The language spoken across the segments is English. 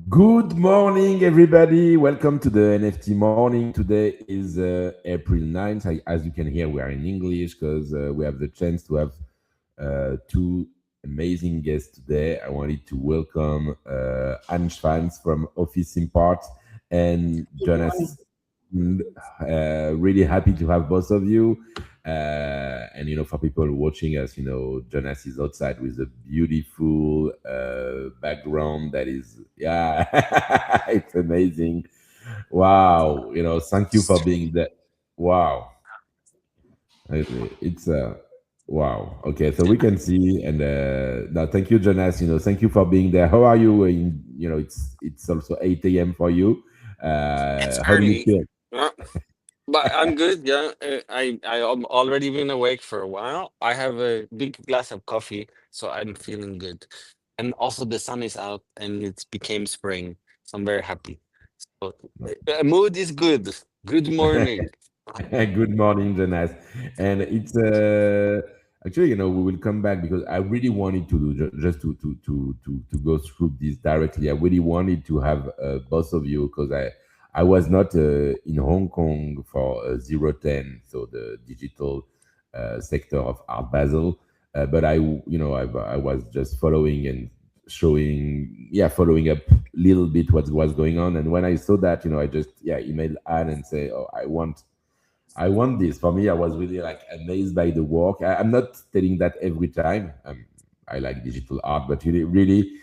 Good morning, everybody. Welcome to the NFT morning. Today is April 9th. As you can hear, we are in English because we have the chance to have two amazing guests today. I wanted to welcome Anne Schwanz from Office Impart and Good morning. Jonas Lund. Really happy to have both of you. And for people watching us, Jonas is outside with a beautiful background that is, yeah, it's amazing. Wow, thank you for being there. Wow, it's wow. Okay, so we can see, and now thank you, Jonas. Thank you for being there. How are you? It's also 8 a.m. for you. It's How do you early, feel? uh, but I'm good. Yeah, I'm already been awake for a while. I have a big glass of coffee, so I'm feeling good. And also the sun is out, and it's became spring, so I'm very happy. So mood is good. Good morning. Good morning, Jonas. And it's actually, we will come back because I really wanted to do just to go through this directly. I really wanted to have both of you because I was not in Hong Kong for 010, so the digital sector of Art Basel, but I was just following and showing, yeah, following up a little bit what was going on. And when I saw that, I just emailed Anne and say, oh, I want this. For me, I was really like amazed by the work. I'm not telling that every time. I like digital art, but really,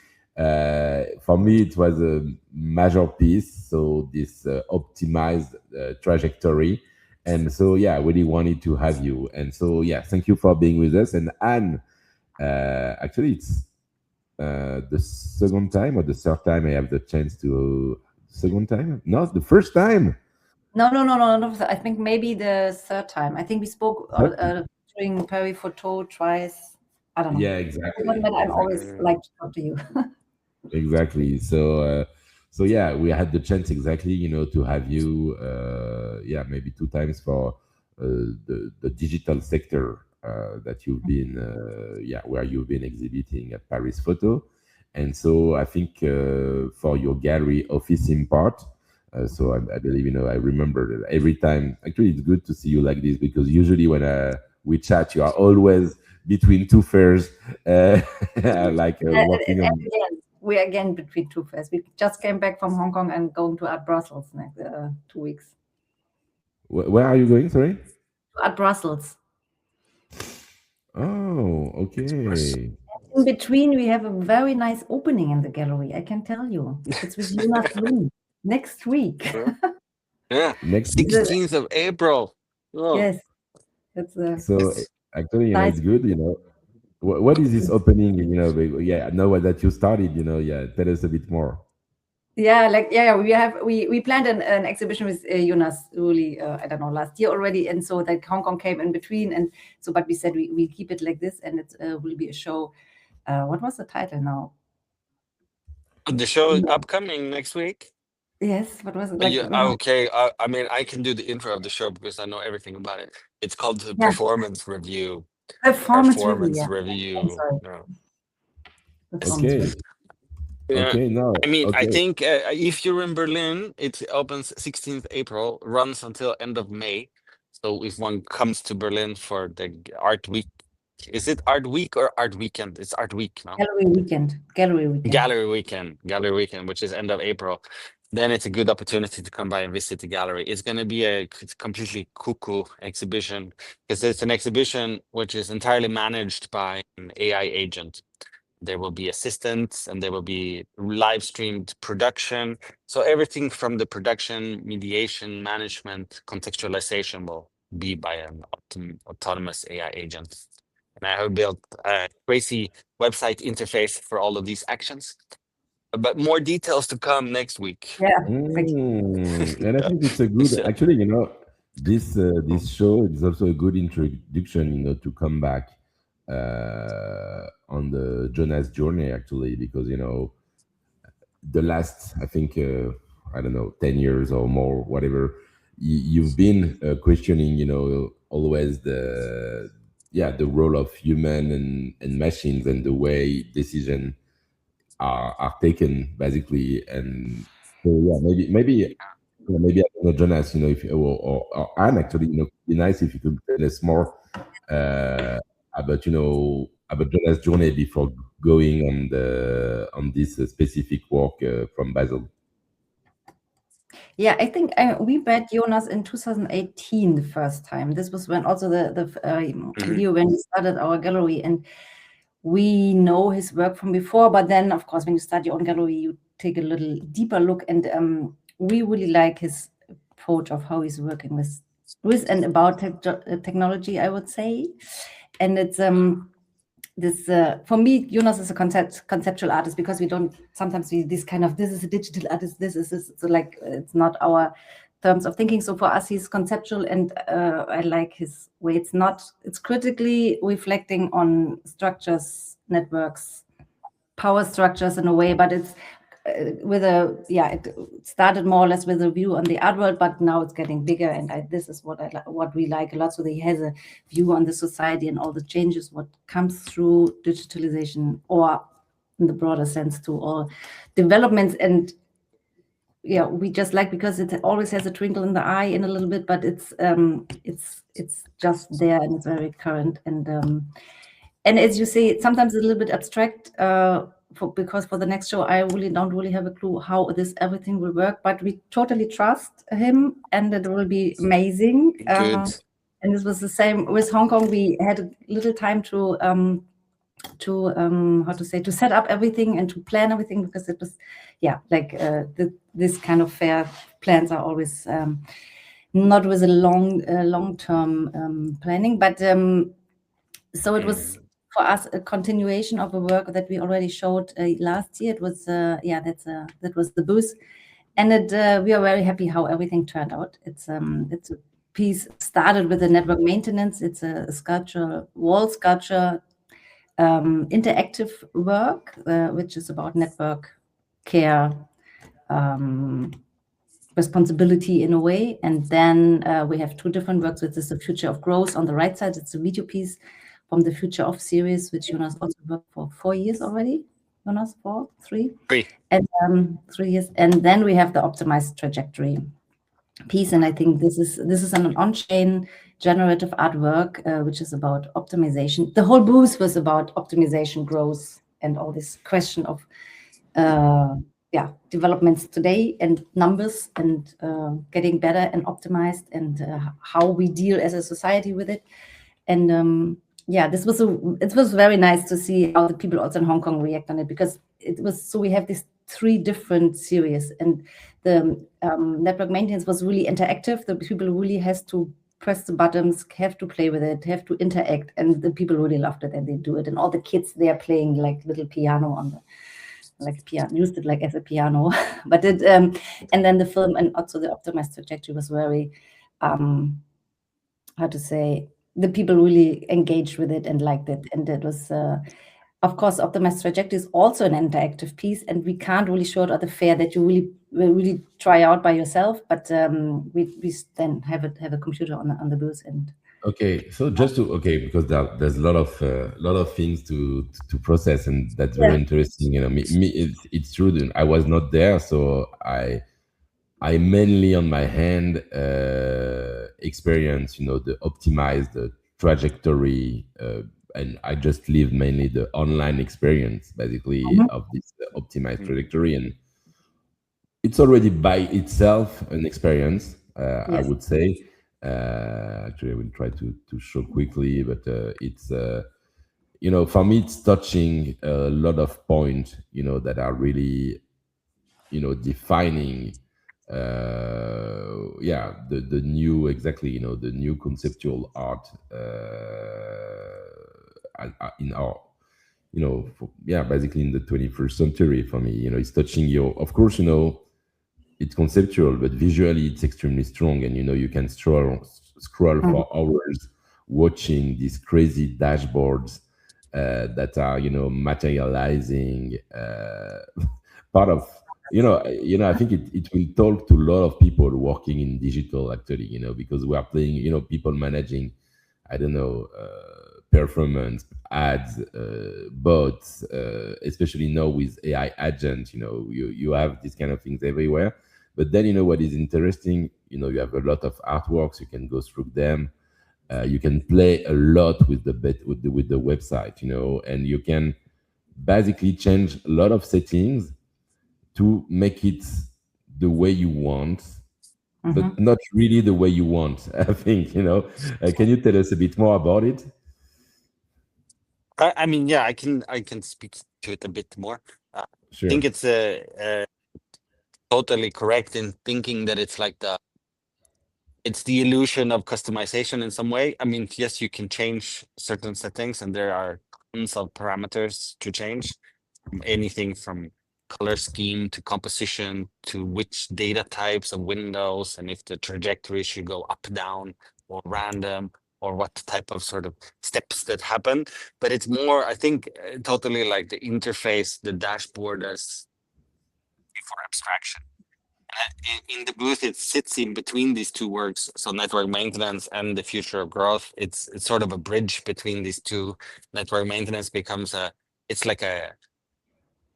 for me, it was a major piece. So this optimized trajectory, and so yeah, I really wanted to have you. And so yeah, thank you for being with us. And Anne, actually, it's the second time or the third time I have the chance to. Second time? No, the first time. No. I think maybe the third time. I think we spoke during Perry Photo twice. I don't know. Yeah, exactly, But I'm always exactly. Mm, like to talk to you. Exactly. So yeah, we had the chance exactly, to have you, yeah, maybe two times for the digital sector that you've been, yeah, where you've been exhibiting at Paris Photo, and so I think for your gallery Office Impart. So I believe I remember that every time. Actually, it's good to see you like this because usually when we chat, you are always between two fairs, uh, like working on. We're again between two fairs. We just came back from Hong Kong and going to Art Brussels next 2 weeks. Where are you going? Sorry. To Art Brussels. Oh, it's worse. okay. In between, we have a very nice opening in the gallery. I can tell you. It's with Jonas Lund next week. Yeah, yeah. Next week. The- 16th of April. Oh, yes, it's a So it's actually, nice. it's good. What is this opening? Yeah, I know that you started. Yeah, tell us a bit more. Yeah, we planned an exhibition with Jonas really I don't know, last year already, and so that Hong Kong came in between, and so but we said we keep it like this, and it will be a show. What was the title now? the show No, upcoming next week. yes, what was it like? Yeah, okay. I mean, I can do the intro of the show because I know everything about it. It's called the Yeah, Performance Review. performance review. Performance Yeah, I'm Review. sorry, No. performance review. Okay. Yeah. Okay. No. I mean, I Okay. think if you're in Berlin, it opens 16th April, runs until end of May. So if one comes to Berlin for the Art Week, is it Art Week or Art Weekend? It's Art Week, no? Gallery weekend. Gallery weekend, which is end of April. Then it's a good opportunity to come by and visit the gallery. It's going to be it's completely cuckoo exhibition because it's an exhibition which is entirely managed by an AI agent. There will be assistants and there will be live streamed production. So everything from the production, mediation, management, contextualization will be by an autonomous AI agent. And I have built a crazy website interface for all of these actions. But more details to come next week. Yeah, exactly. And I Yeah. think it's a good. It's, Actually, this show is also a good introduction. To come back on the Jonas journey. Actually, because the last, I think, I don't know, 10 years or more, whatever, you've been questioning, always the role of human and machines and the way decision are taken basically. And so yeah, maybe I don't know, Jonas, if or Anne, actually, it'd be nice if you could tell us more uh, about about Jonas' journey before going on this specific work from Basel. Yeah, I think we met Jonas in 2018 the first time. This was when also the year when we started our gallery, and we know his work from before. But then, of course, when you start your own gallery, you take a little deeper look, and we really like his approach of how he's working with and about technology, I would say. And it's this for me, Jonas is a conceptual artist, because we don't sometimes see this kind of, this is a digital artist, this is this, so like it's not our terms of thinking. So for us, he's conceptual, and I like his way. It's critically reflecting on structures, networks, power structures in a way, but it's it started more or less with a view on the art world, but now it's getting bigger, and this is what we like a lot. So he has a view on the society and all the changes what comes through digitalization, or in the broader sense to all developments. And yeah, we just like, because it always has a twinkle in the eye in a little bit, but it's just there, and it's very current. And as you say, sometimes it's a little bit abstract, because for the next show, I really don't really have a clue how everything will work, but we totally trust him, and it will be amazing. Good. And this was the same with Hong Kong. We had a little time to set up everything and to plan everything, because it was, this kind of fair plans are always not with a long-term planning, but so it was for us a continuation of a work that we already showed last year. It was that was the booth, and we are very happy how everything turned out. It's a piece started with the network maintenance. It's a wall sculpture, interactive work, which is about network care, responsibility in a way. And then we have two different works, which is the Future of Growth on the right side. It's a video piece from the Future of series, which Jonas also worked for 4 years already. Jonas, 4, 3? 3. And 3 years. And then we have the Optimized Trajectory piece. And I think this is an on-chain generative artwork, which is about optimization. The whole booth was about optimization, growth, and all this question of developments today, and numbers, and getting better and optimized, and how we deal as a society with it. And it was very nice to see how the people also in Hong Kong react on it, because we have these 3 different series, and the network maintenance was really interactive. The people really has to press the buttons, have to play with it, have to interact, and the people really loved it, and they do it. And all the kids, they are playing like little piano on piano, used it like as a piano. But it and then the film, and also the Optimized Trajectory, was very the people really engaged with it and liked it. And it was of course, Optimized Trajectory is also an interactive piece, and we can't really show it at the fair that you really try out by yourself. But we then have a computer on the booth. And Okay, so because there's a lot of things to process, and that's very interesting. It's true that I was not there, so I mainly on my hand experience the optimized trajectory, and I just live mainly the online experience basically of this optimized trajectory, and it's already by itself an experience, I would say. Actually, I will try to show quickly, but it's for me, it's touching a lot of points that are really defining the new, exactly, the new conceptual art in our basically in the 21st century. For me, it's touching your, of course, it's conceptual, but visually it's extremely strong, and you can scroll for hours watching these crazy dashboards that are materializing part of I think it will talk to a lot of people working in digital, actually, because we are playing people managing, I don't know, performance, ads, bots, especially now with AI agent, you have these kind of things everywhere. But then, what is interesting, you have a lot of artworks, you can go through them. You can play a lot with the website, and you can basically change a lot of settings to make it the way you want, but not really the way you want. I think, can you tell us a bit more about it? I mean, yeah, I can speak to it a bit more. I Sure. think it's totally correct in thinking that it's the illusion of customization in some way. I mean, yes, you can change certain settings, and there are tons of parameters to change, from anything from color scheme to composition to which data types of windows, and if the trajectory should go up, down, or random, or what type of sort of steps that happen. But it's more, I think, totally like the interface, the dashboard as for abstraction. In the booth, it sits in between these two words, so network maintenance and the future of growth. It's sort of a bridge between these two. Network maintenance becomes it's like a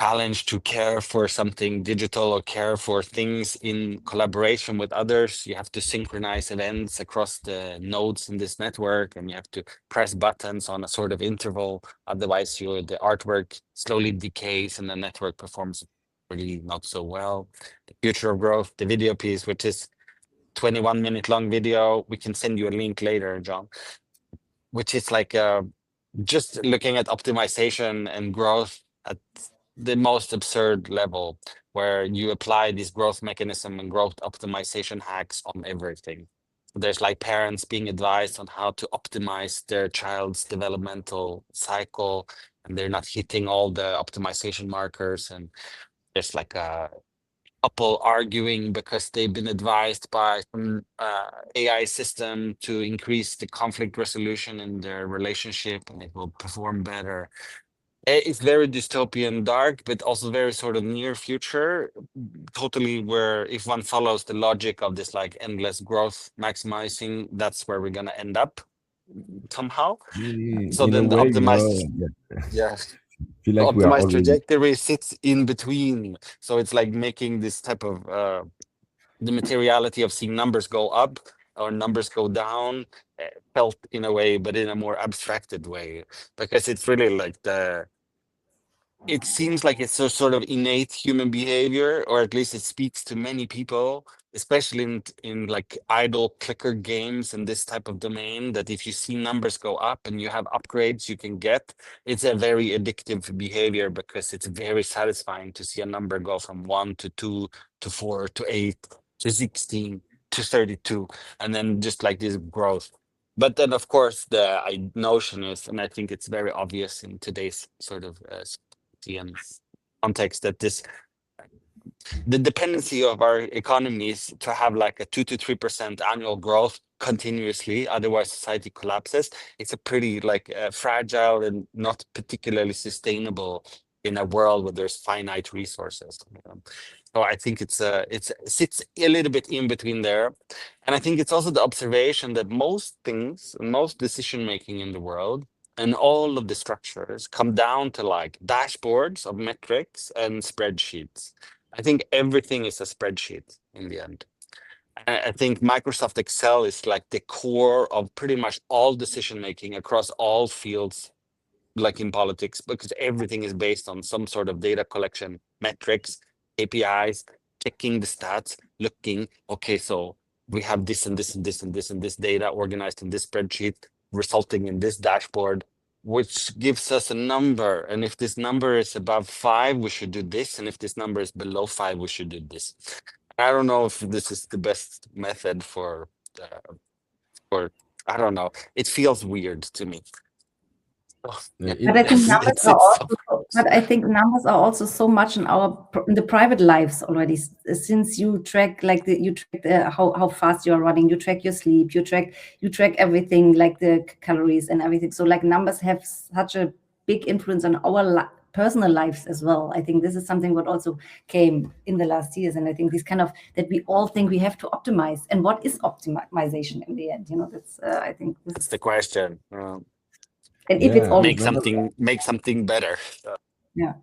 challenge to care for something digital or care for things in collaboration with others. You have to synchronize events across the nodes in this network, and you have to press buttons on a sort of interval. Otherwise, the artwork slowly decays and the network performs really not so well. The future of growth, the video piece, which is 21-minute long video. We can send you a link later, John, which is like just looking at optimization and growth at the most absurd level, where you apply this growth mechanism and growth optimization hacks on everything. There's like parents being advised on how to optimize their child's developmental cycle, and they're not hitting all the optimization markers. And there's like a couple arguing because they've been advised by some AI system to increase the conflict resolution in their relationship, and it will perform better. It's very dystopian dark, but also very sort of near future, totally, where if one follows the logic of this like endless growth maximizing, that's where we're gonna end up somehow. So In a then the way, optimized, yeah, yeah, feel the like we are optimized already. trajectory sits in between. So it's like making this type of the materiality of seeing numbers go up or numbers go down, felt in a way, but in a more abstracted way, because it's really like it seems like it's a sort of innate human behavior, or at least it speaks to many people, especially in like idle clicker games and this type of domain, that if you see numbers go up and you have upgrades you can get, it's a very addictive behavior, because it's very satisfying to see a number go from 1 to 2 to 4 to 8 to 16 to 32, and then just like this growth. But then, of course, the notion is, and I think it's very obvious in today's sort of and context, that the dependency of our economy is to have like a 2 to 3% annual growth continuously, otherwise society collapses. It's a pretty like fragile and not particularly sustainable in a world where there's finite resources. So I think it sits a little bit in between there. And I think it's also the observation that most things, most decision making in the world, and all of the structures come down to like dashboards of metrics and spreadsheets. I think everything is a spreadsheet in the end. I think Microsoft Excel is like the core of pretty much all decision making across all fields, like in politics, because everything is based on some sort of data collection, metrics, KPIs, checking the stats, looking, okay, so we have this and this and this and this and this data organized in this spreadsheet, resulting in this dashboard, which gives us a number. And if this number is above 5, we should do this. And if this number is below 5, we should do this. I don't know if this is the best method for I don't know. It feels weird to me. Oh, yeah, But I think numbers it's are it's so. also, but I think numbers are also so much in in the private lives already. Since you track you track how fast you are running, you track your sleep, you track everything like the calories and everything. So like numbers have such a big influence on our personal lives as well. I think this is something what also came in the last years, and I think this kind of that we all think we have to optimize. And what is optimization in the end? That's I think this That's is. the question. And if it's Yeah, all, make no, no, something better. yeah,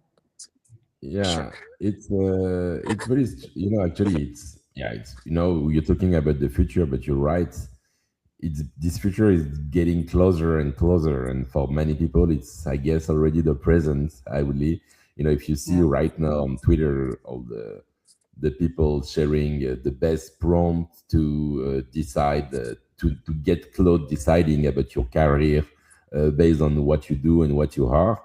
Sure. yeah, it's very, actually, it's, you're talking about the future, but you're right. It's this future is getting closer and closer, and for many people, it's, I guess, already the present. I believe, if you see yeah, right now on Twitter, all the people sharing the best prompt to decide to get Claude deciding about your career based on what you do and what you are.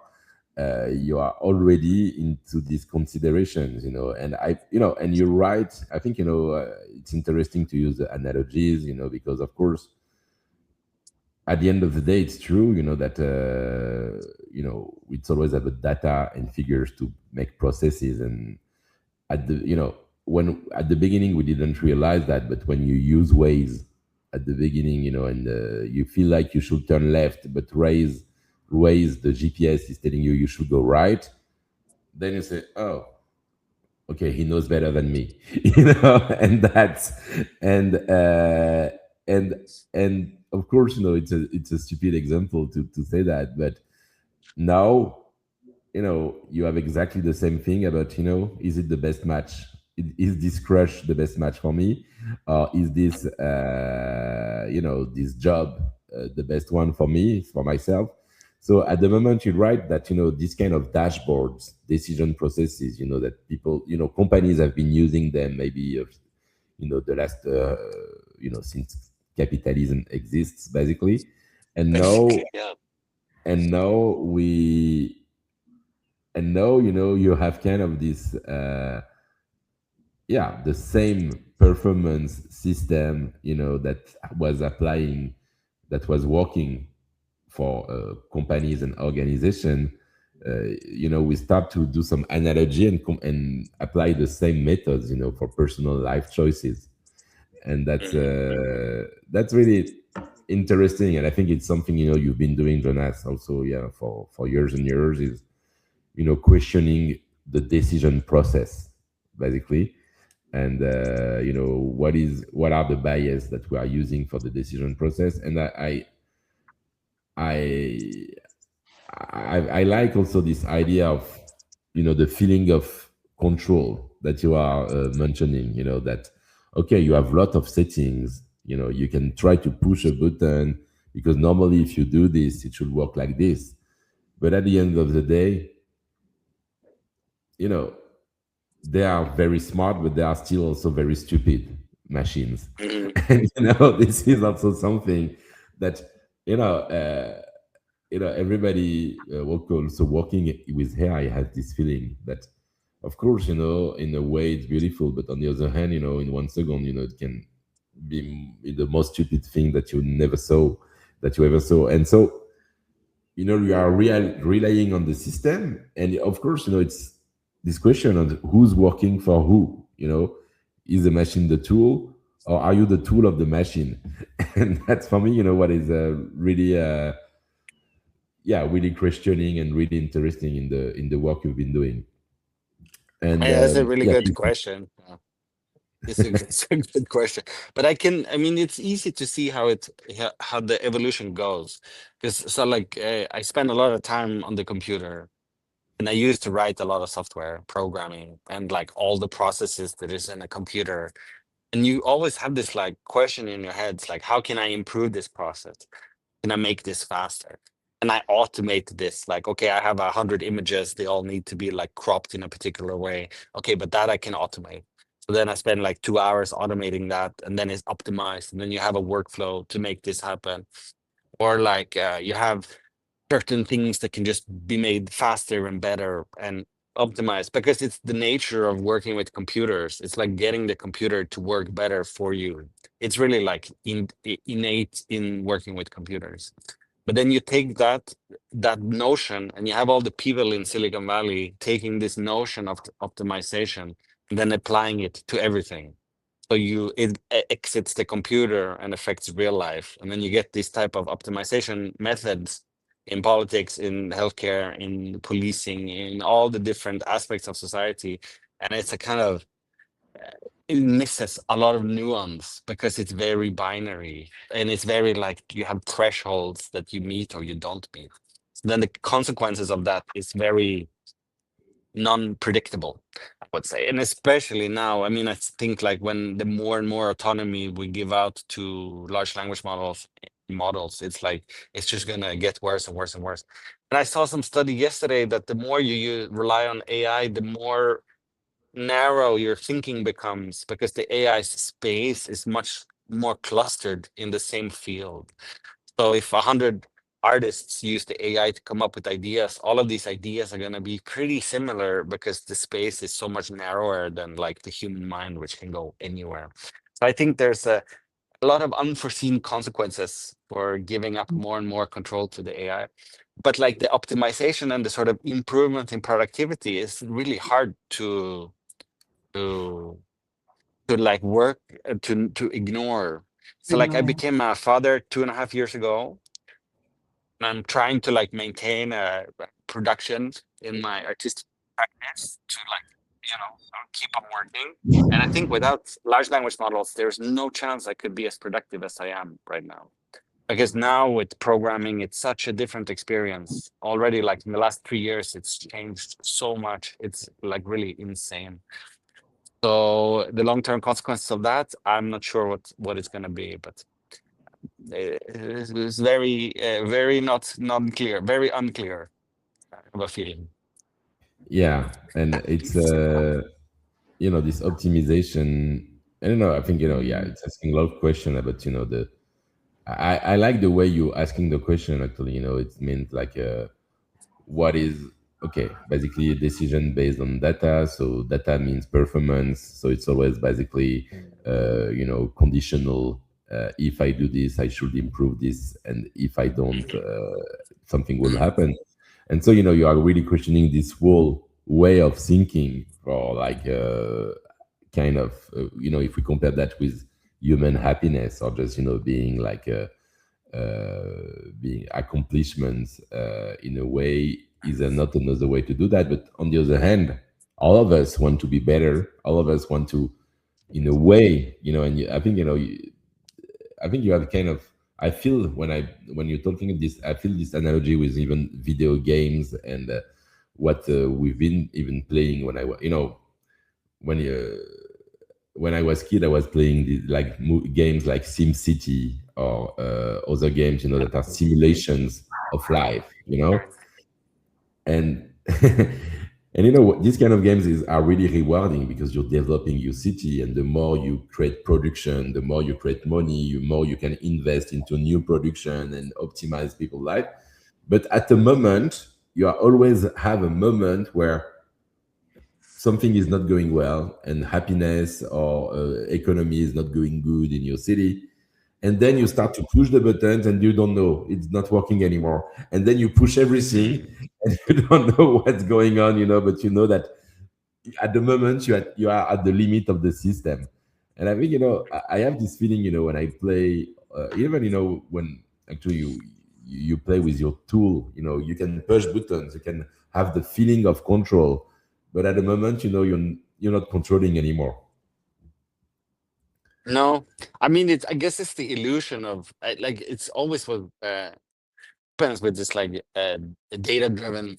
You are already into these considerations, and and you're right. I think, it's interesting to use the analogies, because of course, at the end of the day, it's true, that it's always about data and figures to make processes. And at the when at the beginning we didn't realize that, but when you use Waze at the beginning, and you feel like you should turn left, but Waze, the GPS is telling you should go right, then you say, oh, okay, he knows better than me, and that's and and and of course, it's a stupid example to say that, but now, you have exactly the same thing about, is it the best match? Is this crush the best match for me? Or is this, this job the best one for me, for myself? So at the moment, you write that, this kind of dashboards, decision processes, that people, companies have been using them maybe, the last, since capitalism exists, basically. And now, Basically, yeah. and now we and now, you have kind of this yeah, the same performance system, that was applying, that was working for companies and organization. We start to do some analogy and apply the same methods, for personal life choices. And Mhm. that's really interesting, and I think it's something, you've been doing, Jonas, also, yeah, for years and years, is, questioning the decision process, basically. And what are the bias that we are using for the decision process. And I I like also this idea of, the feeling of control that you are mentioning, that, okay, you have a lot of settings, you can try to push a button, because normally if you do this, it should work like this. But at the end of the day, you know they are very smart, but they are still also very stupid machines. Mhm. And this is also something that, you know uh, everybody also working with AI has this feeling that, of course, in a way it's beautiful, but on the other hand, in 1 second, it can be the most stupid thing that you ever saw. And so, you are relying on the system, and of course, it's this question of who's working for who. Is the machine the tool, or are you the tool of the machine? And that's, for me, what is really yeah, really questioning and really interesting in the work you've been doing. And Yeah, that's a really yeah, good question. It's a good question, but I mean, it's easy to see how the evolution goes, because so like I spend a lot of time on the computer, and I used to write a lot of software programming and like all the processes that is in a computer, and you always have this like question in your head, it's like, how can I improve this process? Can I make this faster? And I automate this. Like, okay, I have 100 images. They all need to be like cropped in a particular way. Okay, but that I can automate. So then I spend like 2 hours automating that, and then it's optimized. And then you have a workflow to make this happen. Or like you have certain things that can just be made faster and better and optimized, because it's the nature of working with computers. It's like getting the computer to work better for you. It's really like innate in working with computers. But then you take that notion, and you have all the people in Silicon Valley taking this notion of optimization and then applying it to everything. So it exits the computer and affects real life, and then you get this type of optimization methods in politics, in healthcare, in policing, in all the different aspects of society. And it's a kind of it misses a lot of nuance because it's very binary, and it's very like you have thresholds that you meet or you don't meet. then the consequences of that is very non-predictable, I would say. And especially now, I mean, I think like when the more and more autonomy we give out to large language models, it's like it's just gonna get worse and worse and worse. And I saw some study yesterday that the more rely on AI, the more narrow your thinking becomes, because the AI space is much more clustered in the same field. So if 100 artists use the AI to come up with ideas, all of these ideas are going to be pretty similar because the space is so much narrower than like the human mind, which can go anywhere. So I think there's a lot of unforeseen consequences for giving up more and more control to the AI. But like the optimization and the sort of improvement in productivity is really hard to like work to ignore. So like I Ignore. became a father 2.5 years ago, and I'm trying to like maintain a production in my artistic practice to like, keep on working. And I think without large language models, there's no chance I could be as productive as I am right now. Because now with programming, it's such a different experience. Already, like in the last 3 years, it's changed so much. It's like really insane. So the long-term consequences of that, I'm not sure what it's gonna be, but it's very, very not non-clear, very unclear. I have a feeling. Yeah, and it's this optimization. I don't know. I think yeah, it's asking a lot of questions about the. I like the way you asking the question. Actually, it means like what is okay, basically a decision based on data. So data means performance, so it's always basically conditional. If I do this, I should improve this, and if I don't, something will happen. And so you are really questioning this whole way of thinking, for like kind of if we compare that with human happiness, or just being like being accomplishments in a way, is not another way to do that. But on the other hand, all of us want to be better. All of us want to, in a way, and I think I think you have kind of. I feel when you're talking this, I feel this analogy with even video games, and what we've been even playing when I was, when you when I was kid, I was playing like games like Sim City, or other games, that are simulations of life, and and these kind of games are really rewarding, because you're developing your city, and the more you create production, the more you create money, the more you can invest into new production and optimize people's life. But at the moment, you are always have a moment where something is not going well, and happiness or economy is not going good in your city, and then you start to push the buttons, and you don't know, it's not working anymore, and then you push everything, and you don't know what's going on, but you know that at the moment you are at the limit of the system. And I think I have this feeling, when I play, even when actually you play with your tool, you can push buttons, you can have the feeling of control, but at the moment, you're not controlling anymore. No, I mean, I guess it's the illusion of like it's always what happens with this like data-driven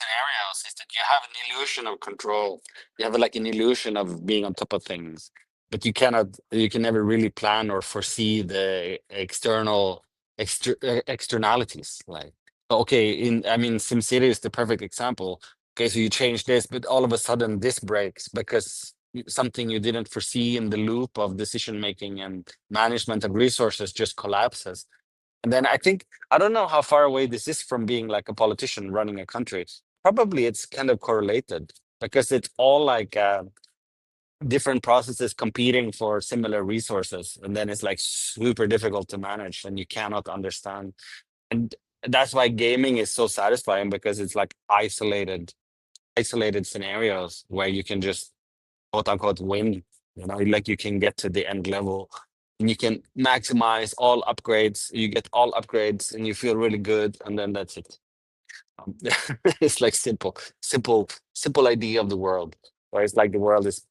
scenarios, is that you have an illusion of control. You have like an illusion of being on top of things, but you can never really plan or foresee the externalities. Like, okay, I mean, SimCity is the perfect example. Okay, so you change this, but all of a sudden this breaks because something you didn't foresee in the loop of decision making and management of resources just collapses. And then I don't know how far away this is from being like a politician running a country. Probably it's kind of correlated, because it's all like different processes competing for similar resources. And then it's like super difficult to manage and you cannot understand. And that's why gaming is so satisfying, because it's like isolated scenarios where you can just quote unquote win. Like you can get to the end level and you can maximize all upgrades. You get all upgrades and you feel really good, and then that's it. Um, it's like simple idea of the world, where it's like the world is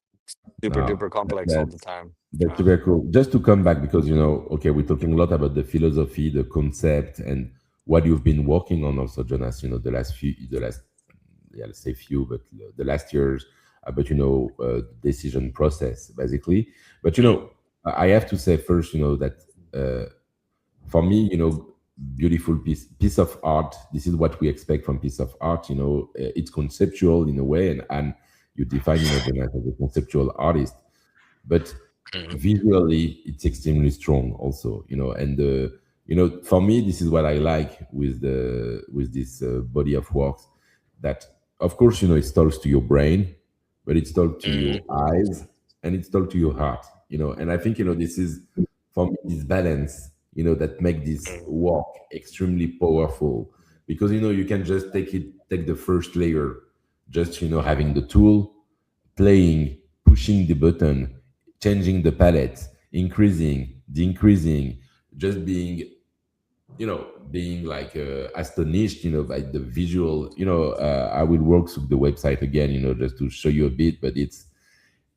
super No, duper complex all the that's time. that's super cool. Just to come back, because okay, we're talking a lot about the philosophy, the concept, and what you've been working on also, Jonas, the last, yeah, let's say few, but the last years, but decision process basically. But Mm, I have to say first, that for me, beautiful piece of art. This is what we expect from piece of art. It's conceptual in a way, and you define, Jonas, as a conceptual artist, but mm, visually it's extremely strong also, and for me this is what I like with this body of works, that of course it talks to your brain, but it's talks to mm, your eyes, and it's talks to your heart, and I think this is for me this balance, that make this mm, work extremely powerful, because you can just take the first layer, just having the tool, playing, pushing the button, changing the palette, increasing, decreasing, just being like astonished, by the visual. I will work through the website again, just to show you a bit, but it's,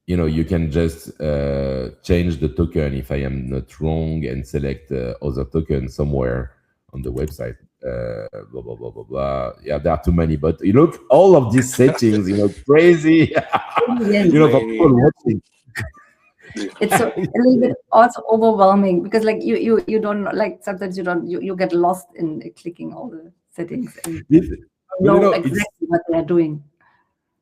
you can just change the token, if I am not wrong, and select other token somewhere on the website. Blah blah blah blah blah. Yeah, there are too many, but all of these settings, crazy. For maybe. people watching. It's so a little bit also overwhelming because like you don't like sometimes you get lost in clicking all the settings and This, but know it's exactly what they are doing.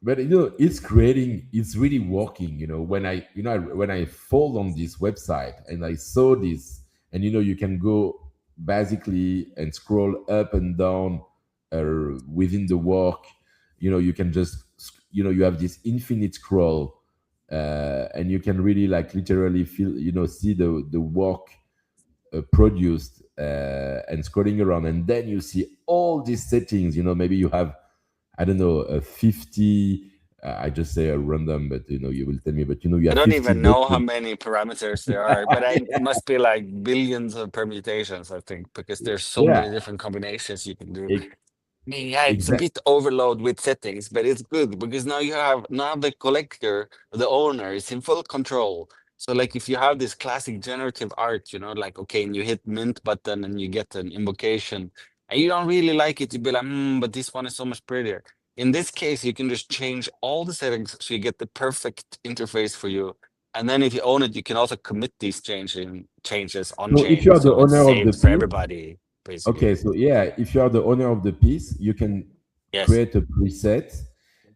but it's really working, when I fall on this website and I saw this, and you can go basically and scroll up and down within the work. You can just you have this infinite scroll, and you can really like literally feel, see the work produced, and scrolling around, and then you see all these settings. Maybe you have, I don't know, a 50. I just say a random, but you will tell me. But you I have don't 50 even know how buttons. many parameters there are, but it must be like billions of permutations, I think, because there's so Yeah, many different combinations you can do. e- Yeah, it's a exactly. bit overload with settings, but it's good because now the collector, the owner is in full control. So like if you have this classic generative art, like okay, and you hit mint button and you get an invocation, and you don't really like it, you'd be like, but this one is so much prettier. In this case, you can just change all the settings so you get the perfect interface for you. And then if you own it, you can also commit these changes on So if you chain, are the so it's owner of the saved for piece, everybody, basically. okay. So yeah, if you are the owner of the piece, you can Yes. create a preset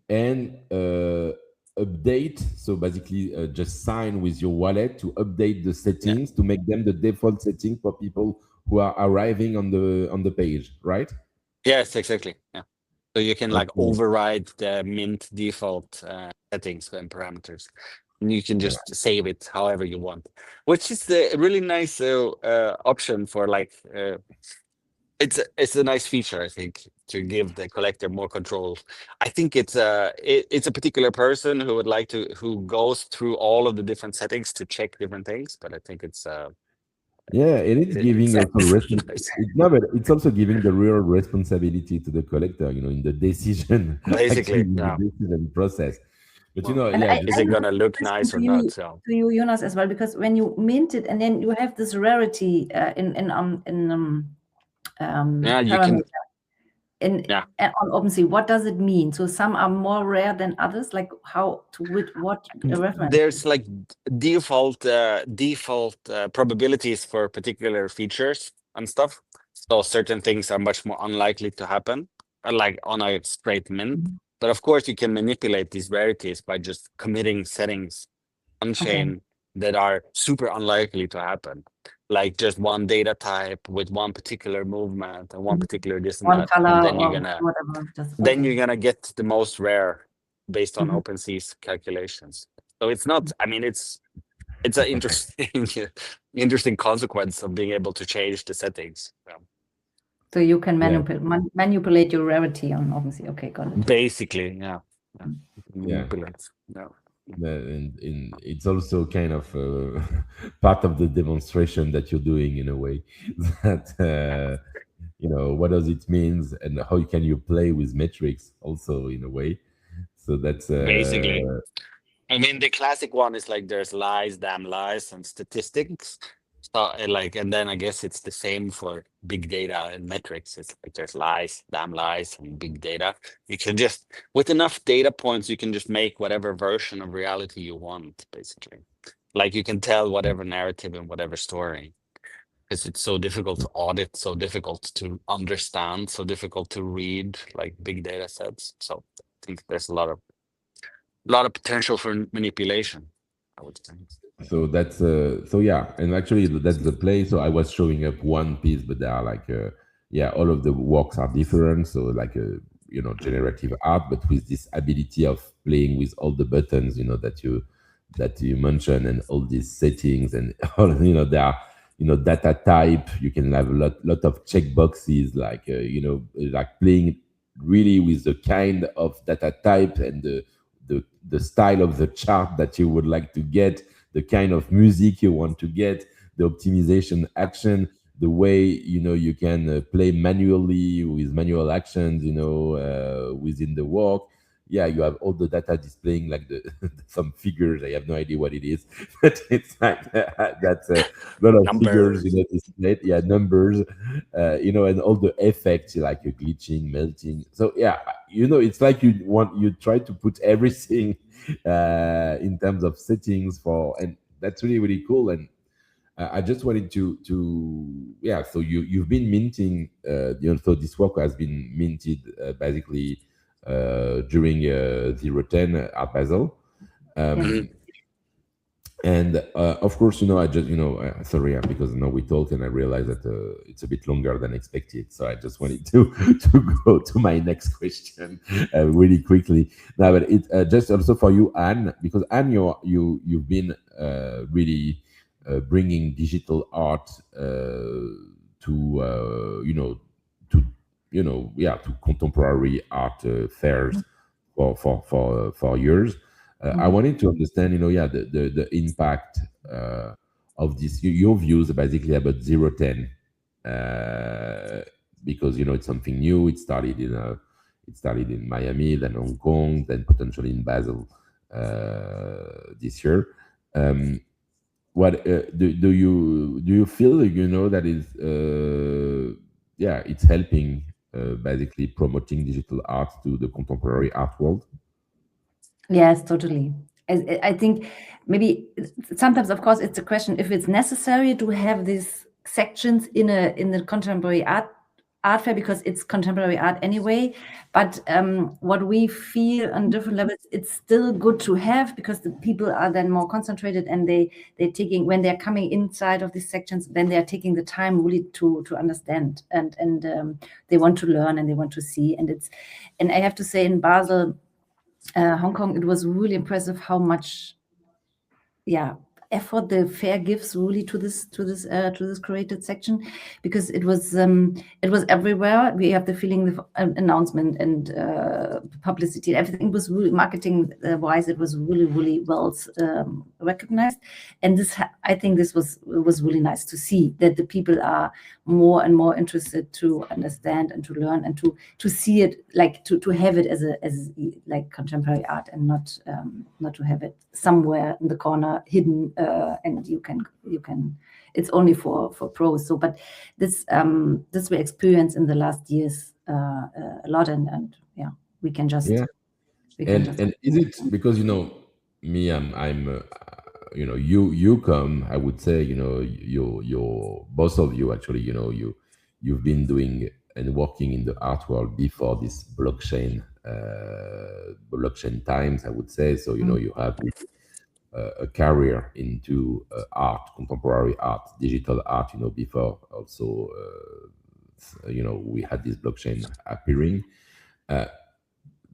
and update. So basically, just sign with your wallet to update the Yeah. settings to make them the default setting for people who are arriving on the page, right? Yes, exactly. Yeah. So you can like Okay. override the Mint default settings and parameters. And you can just save it however you want, which is a really nice option for like it's a nice feature, I think, to give the collector more control. I think it's a particular person who would like to who goes through all of the different settings to check different things, but I think Yeah, and it's it's giving also nice. it's not, but it's also giving the real responsibility to the collector, in the decision, actually Basically, in the yeah. decision process. But And yeah, Is I it have gonna a look question nice or not? So to you, Jonas, as well, because when you mint it and then you have this rarity yeah, you can. parameter in Yeah. on OpenSea, what does it mean? So some are more rare than others. Like how to with what reference? There's like default probabilities for particular features and stuff. So certain things are much more unlikely to happen, like on a straight mint. Mhm. But of course, you can manipulate these rarities by just committing settings on Okay, chain that are super unlikely to happen, like just one data type with one particular movement and one Mhm. particular this and One that, and color or whatever. Just then okay. you're gonna get the most rare based on Mhm. OpenSea's calculations. So it's not. I mean, it's an interesting interesting consequence of being able to change the settings. So you can yeah, manipulate your rarity on OpenSea. Okay, got it. Basically, yeah, yeah. Mm. You can yeah. manipulate. Yeah, And it's also kind of part of the demonstration that you're doing in a way, that what does it means, and how can you play with metrics also in a way. So that's basically. I mean, the classic one is like there's lies, damn lies, and statistics. So, like, and then I guess it's the same for big data and metrics. It's like there's lies, damn lies, and big data. You can just, with enough data points, you can just make whatever version of reality you want, basically. Like you can tell whatever narrative and whatever story, because it's so difficult to audit, so difficult to understand, so difficult to read, like big data sets. So I think there's a lot of potential for manipulation, I would say. So that's so yeah, and actually that's the play. So I was showing up one piece, but there are like yeah, all of the works are different. So like you know, generative art, but with this ability of playing with all the buttons, you know, that you mentioned, and all these settings, and all, you know, there are, you know, data type. You can have a lot of checkboxes, like you know, like playing really with the kind of data type and the style of the chart that you would like to get, the kind of music you want to get, the optimization action, the way, you know, you can play manually with manual actions, you know, within the work. Yeah, you have all the data displaying like the some figures. I have no idea what it is, but it's like that's a lot of figures, you Numbers. know, displayed. Yeah, numbers, you know, and all the effects like glitching, melting. So yeah, you know, it's like you try to put everything in terms of settings for, and that's really really cool. And I just wanted to yeah. So you've been minting, you know, so this work has been minted basically during 010 at Basel. Mhm. Um, and of course, you know, I just, you know, sorry, because now we talked and I realized that it's a bit longer than expected. So I just wanted to to go to my next question really quickly. Now, but it just also for you, Anne, because Anne, you've been really bringing digital art to you know, to, you know, yeah, to contemporary art fairs for years. I Mhm. wanted to understand, you know, yeah, the impact of this, your views basically about 010, uh, because, you know, it's something new. It started in Miami, then Hong Kong, then potentially in Basel this year. Um, what do you feel, you know, that is yeah, it's helping basically promoting digital art to the contemporary art world? Yes, totally. I think maybe sometimes, of course, it's a question if it's necessary to have these sections in the contemporary art fair, because it's contemporary art anyway. But what we feel on different levels, it's still good to have, because the people are then more concentrated, and they're taking, when they're coming inside of these sections, then they are taking the time really to understand, and they want to learn, and they want to see. And I have to say, in Basel, Hong Kong, it was really impressive how much, yeah, effort the fair gives really to this created section, because it was everywhere. We have the feeling the announcement and publicity, everything was really marketing wise. It was really really well recognized, and I think this was really nice to see that the people are more and more interested to understand and to learn, and to see it, like to have it as like contemporary art, and not to have it somewhere in the corner hidden, and you can it's only for pros. So but this we experienced in the last years a lot, and yeah, we can just Yeah. we can just And is it because, you know, me, I'm you know, you come, I would say, you know, you both of you actually, you know, you've been doing and working in the art world before this blockchain times, I would say. So, you know, you have a career into art, contemporary art, digital art, you know, before also you know, we had this blockchain appearing. Uh,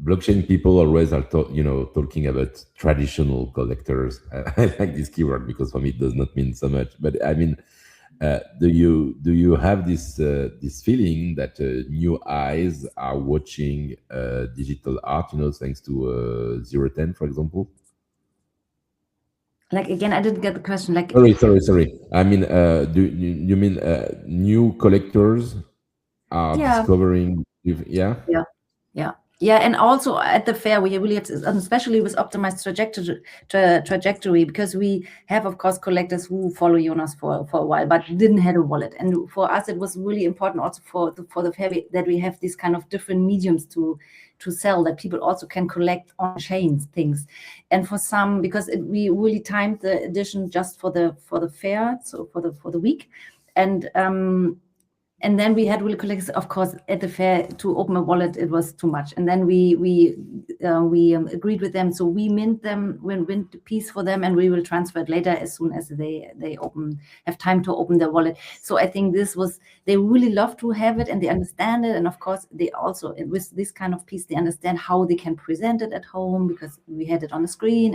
Blockchain people always are you know, talking about traditional collectors. I like this keyword because for me it does not mean so much, but I mean, do you have this feeling that new eyes are watching digital art, you know, thanks to 010, for example? like, again, I didn't get the question, like. Sorry, I mean, do you mean new collectors are Yeah, discovering, yeah? yeah, yeah. Yeah, and also at the fair, we really have to, especially with optimized trajectory, because we have, of course, collectors who follow Jonas for a while, but didn't have a wallet. And for us, it was really important also for the fair that we have these kind of different mediums to sell, that people also can collect on chains things. And for some, because we really timed the edition just for the fair, so for the week, and then we had really collectors, of course, at the fair to open a wallet. It was too much, and then we agreed with them. So we mint the piece for them, and we will transfer it later as soon as they have time to open their wallet. So I think they really love to have it, and they understand it, and of course they also, with this kind of piece, they understand how they can present it at home, because we had it on the screen,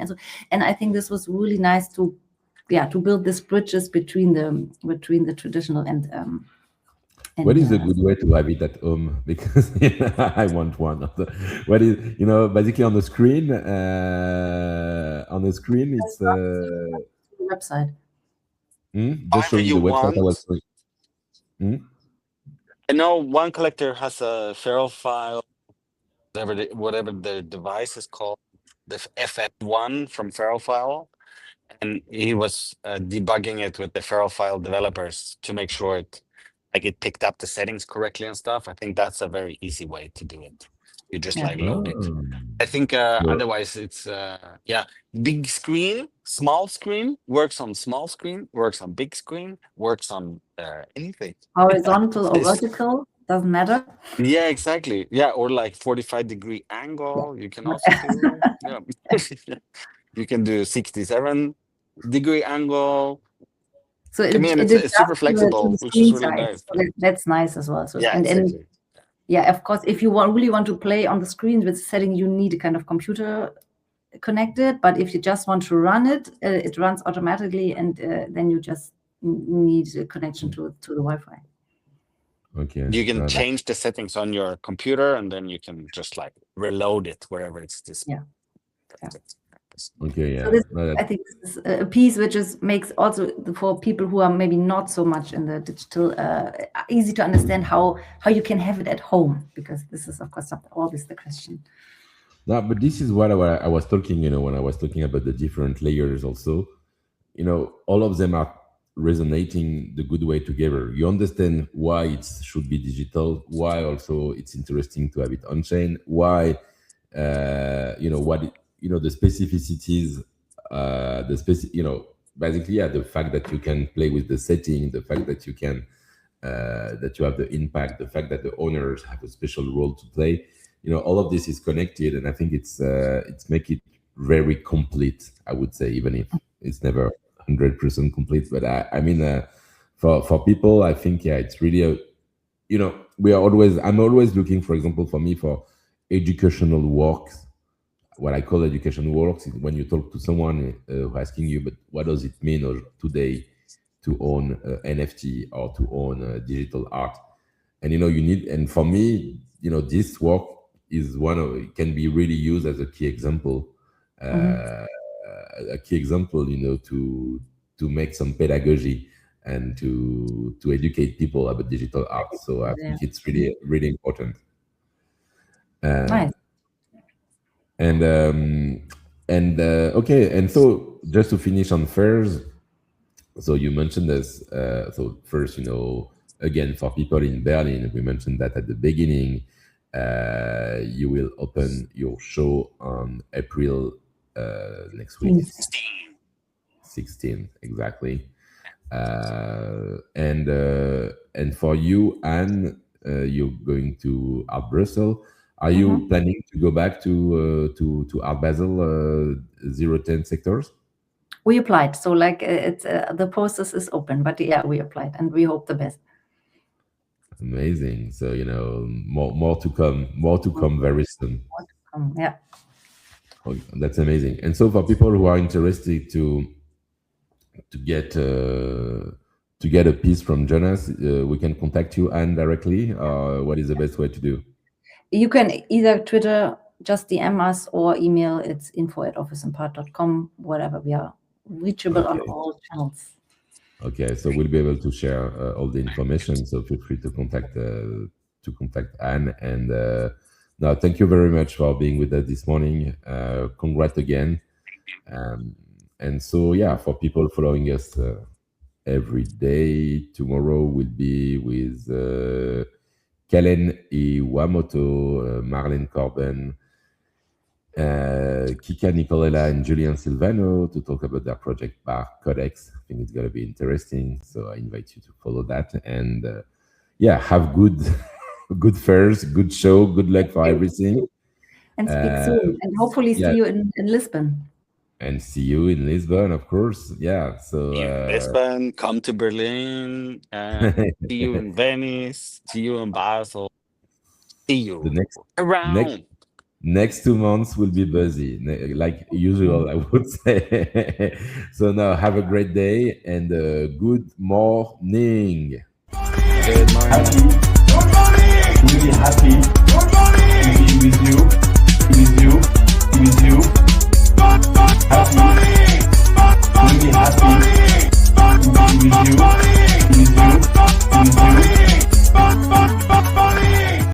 and I think this was really nice to build these bridges between the traditional and What is a good way to have it at home? Because I want one. What is, basically on the screen? It's website. Just However showing you the website I was want. showing. Hmm? I know one collector has a feral file, whatever the device is called, the FF1 from feral file, and he was debugging it with the feral file developers to make sure it picked up the settings correctly and stuff. I think that's a very easy way to do it. You just Yeah. load it. Oh. I think So, otherwise it's big screen, small screen, works on small screen, works on big screen, works on anything. Horizontal or vertical, doesn't matter. Yeah, exactly. Yeah, or like 45-degree angle, you can also do. Yeah. You can do 67-degree angle. So I mean, it it's super adjusts to flexible, the which is screen really size. nice. So that's nice as well. So Yeah, and exactly. yeah, of course, if you really want to play on the screen with setting, you need a kind of computer connected. But if you just want to run it, it runs automatically, and then you just need a connection to the Wi-Fi. okay. You can No, change the settings on your computer, and then you can just like reload it wherever it's displayed. Yeah. okay, yeah. So this, No, I think, this is a piece which makes also for people who are maybe not so much in the digital easy to understand how you can have it at home, because this is, of course, always the question. no, but this is what I was talking, when I was talking about the different layers also. All of them are resonating the good way together. You understand why it should be digital, why also it's interesting to have it on chain, why the specificities, basically, yeah, the fact that you can play with the setting, the fact that you can that you have the impact, the fact that the owners have a special role to play. All of this is connected, and I think it's make it very complete. I would say, even if it's never 100% complete, but I mean, for people, I think, yeah, it's really I'm always looking, for example, for me, for educational works. What I call educational works is when you talk to someone who asking you, but what does it mean today to own NFT or to own digital art? And you need, and for me, this work is it can be really used as a key example, to make some pedagogy and to educate people about digital art. So I think it's really really important. Nice. Okay, and so just to finish on fairs, so you mentioned this. So first, again, for people in Berlin, we mentioned that at the beginning, you will open your show on April next week. 16, exactly. And for you, Anne, you're going to Art Brussels. Are you planning to go back to Art Basel 010 sectors? We applied, so like it's the process is open, but yeah, we applied, and we hope the best. Amazing. So more to come. More to come very soon. Yeah. Oh, that's amazing. And so for people who are interested to get a piece from Jonas, we can contact you, Anne, directly. What is the best way to do? You can either Twitter, just DM us, or email. It's info@officeimpart.com. Whatever, we are reachable on all channels. Okay, so we'll be able to share all the information. So feel free to contact Anne, and No, thank you very much for being with us this morning. Congrats again. Um, and so, yeah, for people following us every day, tomorrow will be with Kalen Iwamoto, Marlene Corben, Kika Nicolella, and Julian Silvano to talk about their project Bar Codex. I think it's going to be interesting. So I invite you to follow that. And yeah, have good good fairs, good show, good luck for everything. And speak soon. And hopefully yeah. see you in Lisbon. And see you in Lisbon, of course. Yeah. So See you in Lisbon, come to Berlin, see you in Venice, see you in Basel, see you the next around. next 2 months will be busy, like usual, I would say. So now have a great day and good morning. Good morning. Really happy to be with you, with you, with you. Happy.